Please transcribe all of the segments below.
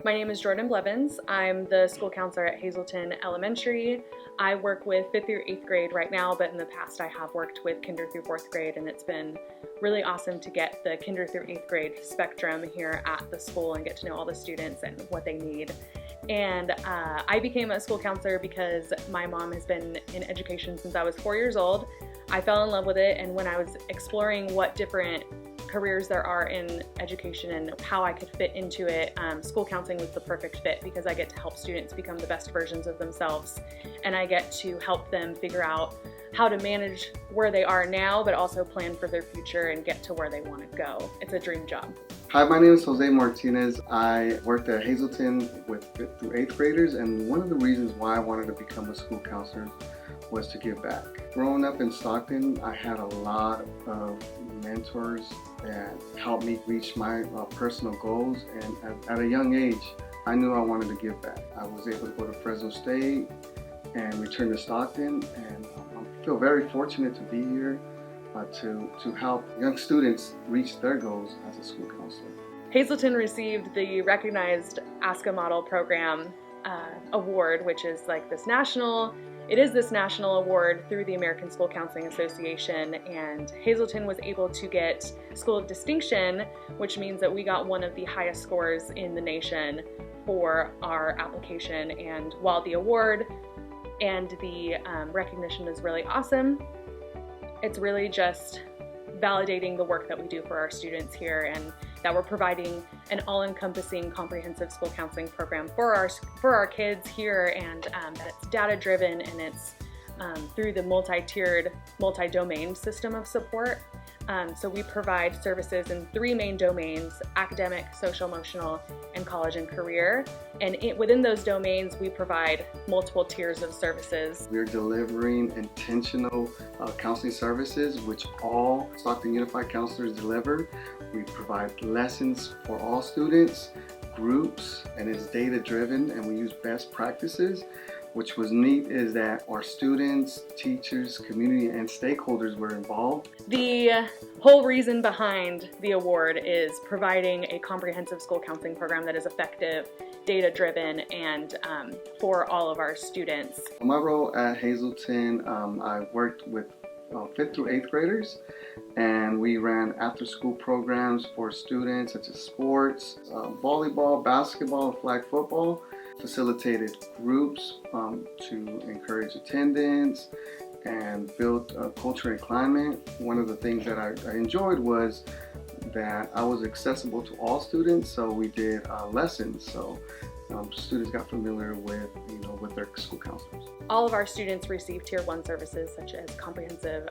My name is Jordan Blevins. I'm the school counselor at Hazelton Elementary. I work with 5th through 8th grade right now, but in the past I have worked with kinder through 4th grade, and it's been really awesome to get the kinder through 8th grade spectrum here at the school and get to know all the students and what they need. And I became a school counselor because my mom has been in education since I was 4 years old. I fell in love with it, and when I was exploring what different careers there are in education and how I could fit into it, school counseling was the perfect fit because I get to help students become the best versions of themselves, and I get to help them figure out how to manage where they are now, but also plan for their future and get to where they want to go. It's a dream job. Hi, my name is Jose Martinez. I worked at Hazelton with 5th through 8th graders, and one of the reasons why I wanted to become a school counselor was to give back. Growing up in Stockton, I had a lot of mentors that helped me reach my personal goals, and at a young age, I knew I wanted to give back. I was able to go to Fresno State and return to Stockton, and I feel very fortunate to be here to help young students reach their goals as a school counselor. Hazelton received the recognized ASCA Model Program award, which is like this national award through the American School Counseling Association, and Hazelton was able to get School of Distinction, which means that we got one of the highest scores in the nation for our application. And while the award and the recognition is really awesome, it's really just validating the work that we do for our students here, and that we're providing an all-encompassing comprehensive school counseling program for our kids here, and that it's data-driven and it's through the multi-tiered, multi-domain system of support. So we provide services in 3 main domains: academic, social-emotional, and college and career. And within those domains, we provide multiple tiers of services. We're delivering intentional counseling services, which all Stockton Unified counselors deliver. We provide lessons for all students, groups, and it's data-driven, and we use best practices. Which was neat is that our students, teachers, community, and stakeholders were involved. The whole reason behind the award is providing a comprehensive school counseling program that is effective, data-driven, and for all of our students. My role at Hazelton, I worked with 5th through 8th graders, and we ran after-school programs for students such as sports, volleyball, basketball, and flag football. Facilitated groups to encourage attendance and build culture and climate. One of the things that I enjoyed was that I was accessible to all students, so we did lessons, so students got familiar with their school counselors. All of our students receive Tier 1 services such as comprehensive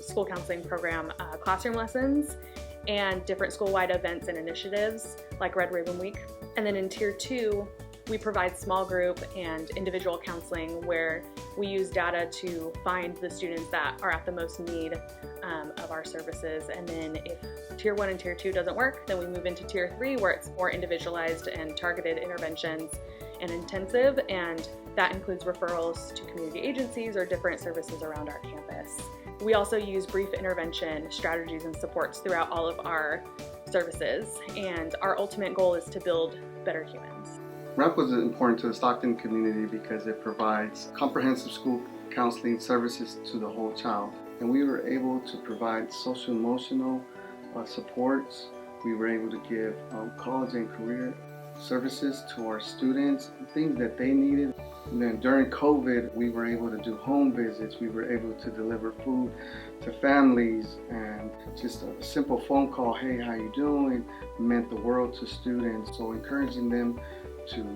school counseling program classroom lessons and different school-wide events and initiatives like Red Ribbon Week. And then in Tier 2, we provide small group and individual counseling where we use data to find the students that are at the most need of our services. And then if Tier 1 and Tier 2 doesn't work, then we move into Tier 3 where it's more individualized and targeted interventions and intensive, and that includes referrals to community agencies or different services around our campus. We also use brief intervention strategies and supports throughout all of our services, and our ultimate goal is to build better humans. RAMP was important to the Stockton community because it provides comprehensive school counseling services to the whole child. And we were able to provide social emotional supports. We were able to give college and career services to our students, things that they needed. And then during COVID, we were able to do home visits. We were able to deliver food to families, and just a simple phone call, hey, how you doing, meant the world to students. So encouraging them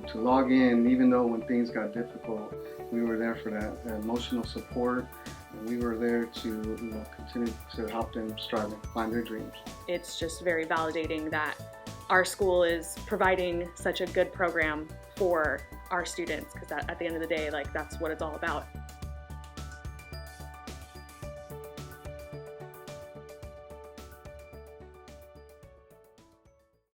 to log in, even though when things got difficult, we were there for that emotional support, and we were there to continue to help them strive and find their dreams. It's just very validating that our school is providing such a good program for our students, because at the end of the day, that's what it's all about.